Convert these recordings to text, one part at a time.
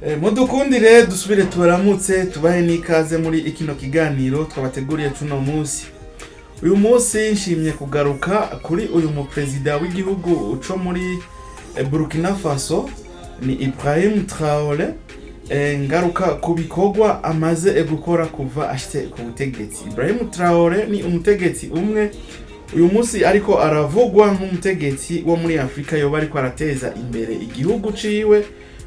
Mudukundire dusubire tubaramutse tubahe n'ikaze muri ikino kiganiro twabateguriye cuno munsi. Uyu munsi nshimye kugaruka kuri uyu mu Perezida w'igihugu uco muri Burkina Faso ni Ibrahim Traoré, ngaruka ku bikorwa amaze gukora kuva ashitse ku butegetsi. Ibrahim Traoré ni umutegetsi umwe uyu munsi ariko aravugwa nk'umutegetsi wo muri Afrika yoba ariko arateza imbere igihugu ciwe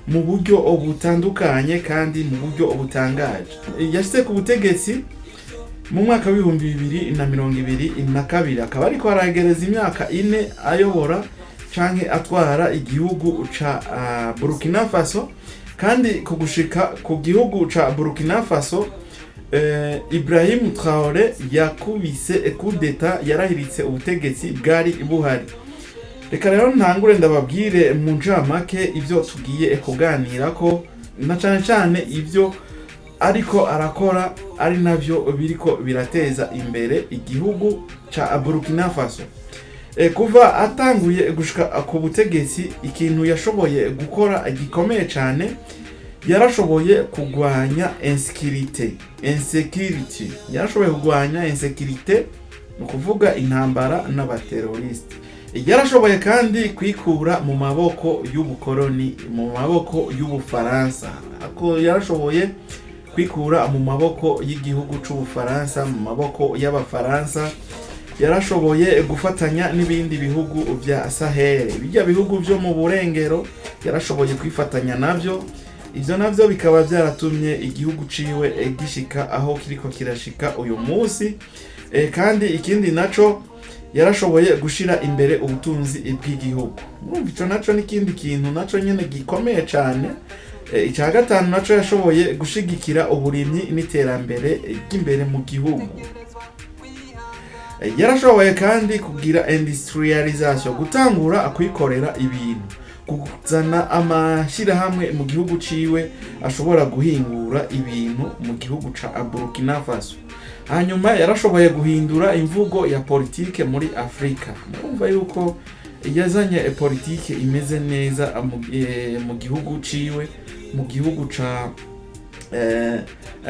mu buryo butandukanye kandi mu buryo butangaje. Yashitse ku butegetsi mu mwaka w'ibihumbi 2022 akaba ariko aragereza imyaka 4 ayobora canke atwara igihugu ca Burkina Faso, kandi kugushika ku gihugu ca Burkina Faso Ibrahim Traoré yakubise kudeta yarahiritse ubutegetsi bwari buhari. Reka rero ntangure ndababwire mu ncamake ivyo tugiye kuganira ko na cane ivyo ariko arakora ari navyo biriko birateza imbere igihugu ca Burkina Faso. Kuva atanguye gushika ku butegetsi ikintu yashoboye gukora gikomeye cane, yarashoboye kugwanya insecurity. Yarashoboye kugwanya insecurity no kuvuga intambara n'abateroriste. Yarashoboye kandi kwikura mu maboko y'ubukoloni, mu maboko y'Ubufaransa. Ako yarashoboye kwikura mu maboko y'igihugu c'Ubufaransa, mu maboko y'Abafaransa. Yarashoboye gufatanya n'ibindi bihugu vya Sahel, bijya bihugu vyo mu burengero yarashoboye kwifatanya navyo. Ivyo navyo bikaba byaratumye igihugu ciwe gishika aho kiriko kirashika uyu munsi. Kandi ikindi naco yarashoboye gushira imbere ubutunzi bw'igihugu. Murumva ico naco n'ikindi kintu naco nyene gikomeye cane. Icya gatanu naco yashoboye gushigikira uburimyi n'iterambere ry'imbere mu gihugu. Yarashoboye kandi kugira industrialisation, gutangura akwikorera ibintu, kuzana amashirahamwe mu gihugu ciwe ashobora guhingura ibintu mu gihugu ca Burkina Faso. Hanyuma yarashoboye guhindura imvugo ya politike muri Afrika. Murumva yuko yazanye politike imeze neza mu gihugu ciwe, mu gihugu ca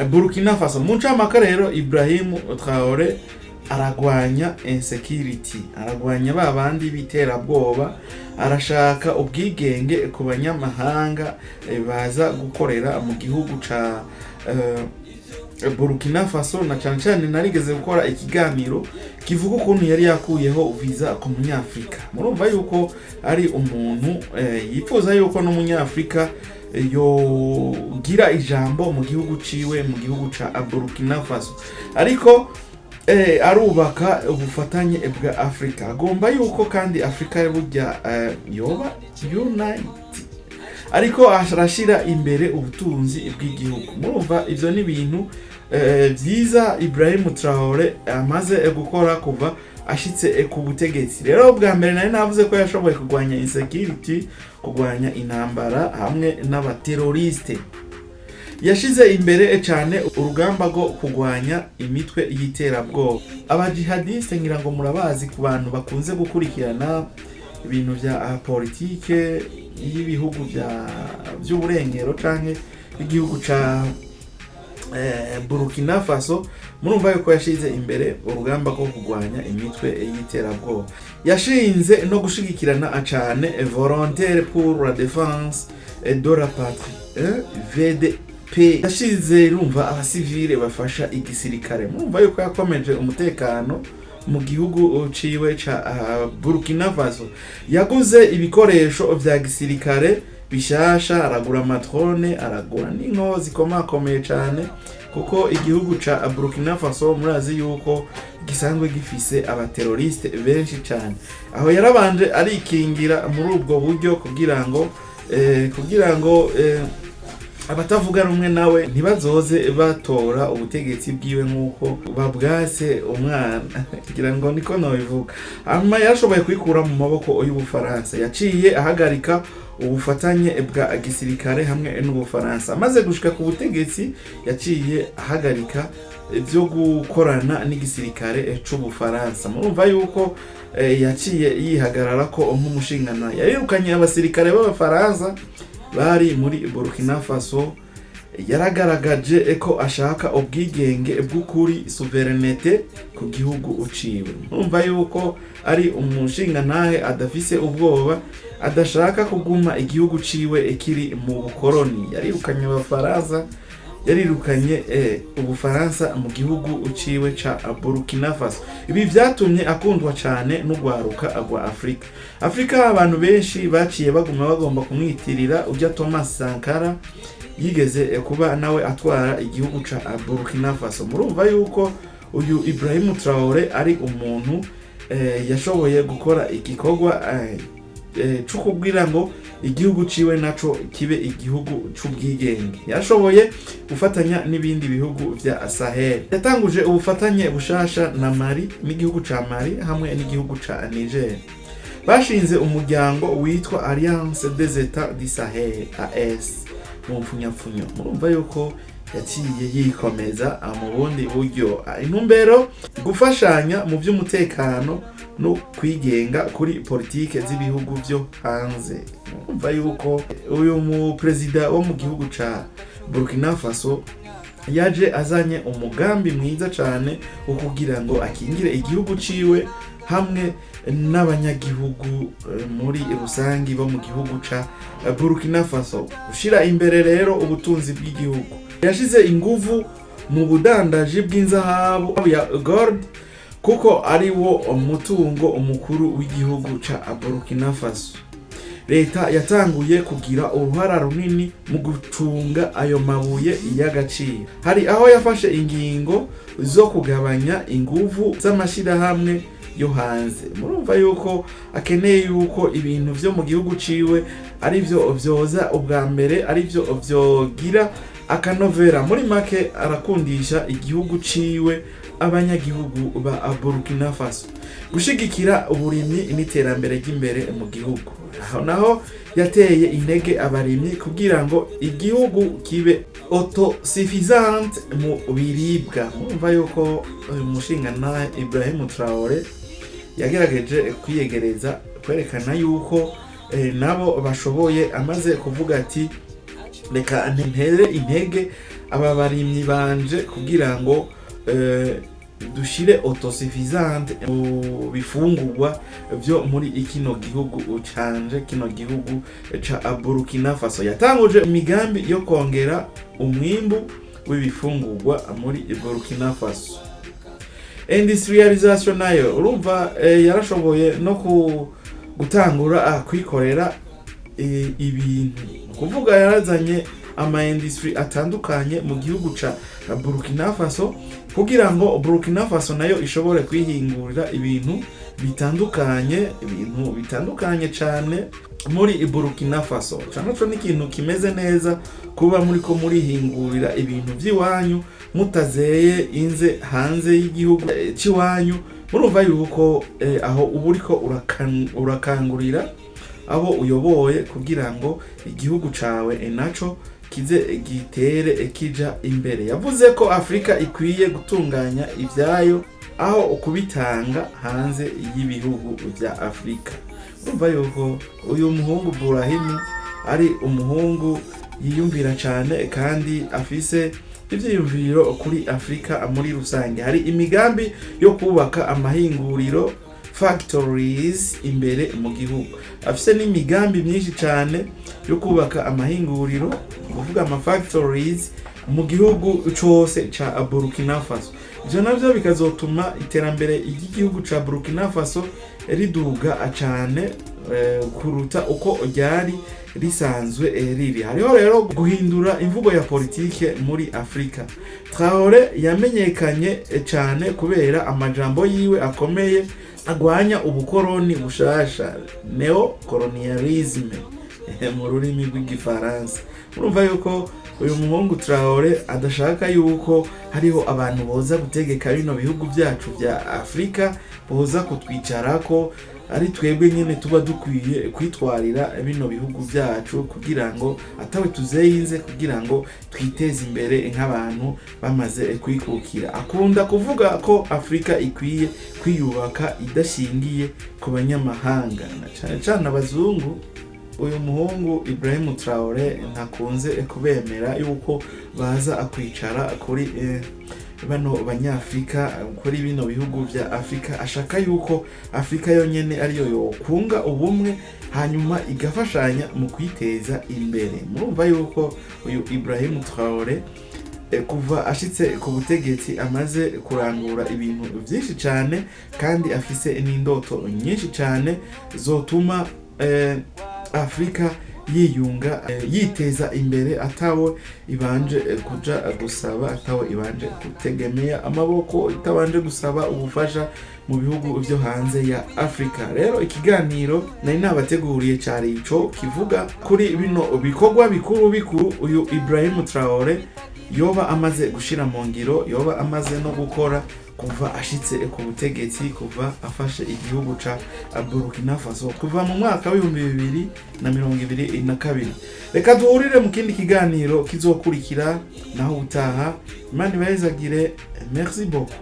Burkina Faso. Mu ncamake rero Ibrahim Traoré aragwanya insecurity, aragwanya babandi biterabwoba, arashaka ubwigenge ku banyamahanga baza gukorera mu gihugu ca Burkina Faso. Na cane narigeze gukora ikiganiro kivuga ukuntu yari yakuyeho visa ku munyafrika. Murumva yuko ari umuntu yifuza yuko n'umunyafrika yogira ijambo mu gihugu ciwe, mu gihugu ca Burkina Faso. Ariko arubaka ubufatanye bwa Afrika, agomba yuko kandi Afrika burya yoba unite, ariko arashira imbere ubutunzi bw'igihugu. Murumva ivyo ni ibintu vyiza Ibrahim Traoré amaze gukora kuva ashitse ku butegetsi. Rero bwa mbere nari navuze ko yashoboye kugwanya insecurity, kugwanya intambara hamwe n'abateroriste. Yashize imbere cyane urugamba rwo kugwanya imitwe y'iterabwoba. Abajihadiste ngira ngo murabazi ku bantu bakunze gukurikirana ibintu vya politike y'ibihugu vy'uburengero canke igihugu ca Burkina Faso. Murumva yuko yashize imbere urugamba rwo kugwanya imitwe y'iterabwoba. Yashinze no gushigikirana cane volontaire pour la défense de la patrie, yashize rumva abasivile bafasha igisirikare. Murumva yuko yakomeje umutekano mu gihugu ciwe ca Burkina Faso. Yaguze ibikoresho vya gisirikare bishasha, aragura matrone, aragura n'inko zikomakomeye cane, kuko igihugu ca Burkina Faso murazi yuko gisanzwe gifise abateroriste benshi cane. Aho yarabanje arikingira muri ubwo buryo kugira ngo abatavuga rumwe nawe ntibazoze batora ubutegetsi bwiwe nk'uko babwase umwana. Kugira ngo niko nabivuga. Hanyuma yarashoboye kwikura mu maboko y'Ubufaransa, yaciye ahagarika ubufatanye bwa gisirikare hamwe n'Ubufaransa. Amaze gushika ku butegetsi yaciye ahagarika byo gukorana n'igisirikare c'Ubufaransa. Murumva yuko yaciye yihagarara ko nk'umushingana. Yarirukanye abasirikare b'Abafaransa bari muri Burkina Faso yaragaragaje ko ashaka ubwigenge bw'ukuri souverinete ku gihugu uciwe. Urumva yuko ari umushinga ntahe adafise ubwoba, adashaka kuguma igihugu ciwe kiri mu bukoroni. Yarirukanye abafaransa, yarirukanye ubufaransa mu gihugu uciwe ca Burkina Faso. Ibi vyatumye akundwa cyane n'ugwaruka rwa Afrika abantu benshi baciye bagomba kumwitirira ujya Thomas Sankara yigeze kuba nawe atwara igihugu ca Burkina Faso. Murumva yuko uyu Ibrahim Traoré ari umuntu yashoboye gukora igikorwa cyo kubwira ngo igihugu ciwe naco kibe igihugu c'ubwigenge. Yashoboye gufatanya n'ibindi bihugu vya Sahel. Yatanguje ubufatanye bushasha na Mali, n'igihugu ca Mali hamwe n'igihugu ca Niger. Bashinze umuryango witwa Alliance des États du Sahel, AS mu mfunyapfunyo. Murumva yuko yaciye yikomeza mu bundi buryo, intumbero gufashanya mu by'umutekano no kwigenga kuri politike z'ibihugu byo hanze. Murumva yuko uyu mu Perezida wo mu gihugu ca Burkina Faso yaje azanye umugambi mwiza cyane wo kugira ngo akingire igihugu ciwe hamwe n'abanyagihugu muri rusangi bo mu gihugu ca Burkina Faso. Ushira imbere rero ubutunzi bw'igihugu, yashize inguvu mu budandaji bw'inzahabu ya gold kuko ari wo umutungo umukuru w'igihugu ca Burkina Faso. Leta yatanguye kugira uruhara runini mu gucunga ayo mabuye y'agaciro. Hari aho yafashe ingingo zo kugabanya inguvu z'amashirahamwe yo hanze. Murumva yuko akeneye yuko ibintu vyo mu gihugu ciwe ari vyo vyoza ubwa mbere, ari vyo vyogira akanovera. Muri make arakundisha igihugu ciwe abanyagihugu ba Burkina Faso, gushigikira uburimyi n'iterambere ry'imbere mu gihugu. Aho naho yateye intege abarimyi kugira ngo igihugu kibe autosuffisant mu biribwa. Murumva yuko umushinga na Ibrahim Traoré yagerageje kwiyegereza kwerekana yuko nabo bashoboye, amaze kuvuga ati reka ntere intege aba barimyi banje kugira ngo dushire autosuffisant mu bifungurwa byo muri ikino gihugu canje, kino gihugu ca Burkina Faso. Yatanguje imigambi yo kongera umwimbu w'ibifungurwa muri Burkina Faso. Industrialisation nayo urumva yarashoboye no gutangura kwikorera ibintu, kuvuga yarazanye ama-industry atandukanye mu gihugu ca Burkina Faso kugira ngo Burkina Faso nayo ishobore kwihingurira ibintu bitandukanye cyane muri Burkina Faso. Canaco n'ikintu kimeze neza kuba muri ko murihingurira ibintu by'iwanyu mutazeye inze hanze y'igihugu ciwanyu. Murumva yuko aho uburiko urakangurira abo uyoboye kugira ngo igihugu cawe naco kize gitere kija imbere. Yavuze ko Afrika ikwiye gutunganya ivyayo aho ukubitanga hanze y'ibihugu vya Afrika. Urumva yuko uyu muhungu Ibrahim ari umuhungu yiyumvira cyane kandi afise ivyiyumviro kuri Afrika muri rusange. Hari imigambi yo kubaka amahinguriro, factories imbere mu gihugu. Afise n'imigambi myinshi cyane yo kubaka amahinguriro, kuvuga ama factories mu gihugu cyose ca Burkina Faso. Ivyo navyo bikazotuma iterambere ry'igihugu ca Burkina Faso riduga cyane kuruta uko ryari risanzwe riri. Hariho rero guhindura imvugo ya politike muri Afrika. Traoré yamenyekanye cyane kubera amajambo yiwe akomeye agwanya ubukoroni bushasha, neo-colonialisme mu rurimi rw'igifaransa. Urumva yuko uyu muhungu Traoré adashaka yuko hariho abantu boza gutegeka bino bihugu byacu vya Afrika, boza kutwicarako ari twebwe nyene tuba dukwiye kwitwarira bino bihugu byacu kugira ngo atawe tuzeyinze, kugira ngo twiteze imbere nk'abantu bamaze kwikukira. Akunda kuvuga ko Afrika ikwiye kwiyubaka idashingiye ku banyamahanga, cyane cyane abazungu uyu muhungu Ibrahim Traoré ntakunze kubemera yuko baza akwicara kuri bano banyafrika, kuri bino bihugu vya Afrika. Ashaka yuko Afrika yonyene ariyo yokunga ubumwe hanyuma igafashanya mu kwiteza imbere. Murumva yuko uyu Ibrahim Traoré kuva ashitse ku butegetsi amaze kurangura ibintu byinshi cyane, kandi afise n'indoto nyinshi cyane zotuma Afrika yiyunga, yiteza imbere, atawe ibanje kuja gusaba, atawe ibanje gutegemea amaboko, itabanje gusaba ubufasha mu bihugu byo hanze ya Afrika. Rero ikiganiro nari nabateguriye cyari ico kivuga kuri bino bikorwa bikuru uyu Ibrahim Traoré yoba amaze gushira mu ngiro, yoba amaze no gukora kuva ashitse ku butegetsi, kuva afashe igihugu ca Burkina Faso kuva mu mwaka wa 2022. Reka duhurire mu kindi kiganiro kizokurikira naho utaha. Imana ibahezagire. Merci beaucoup.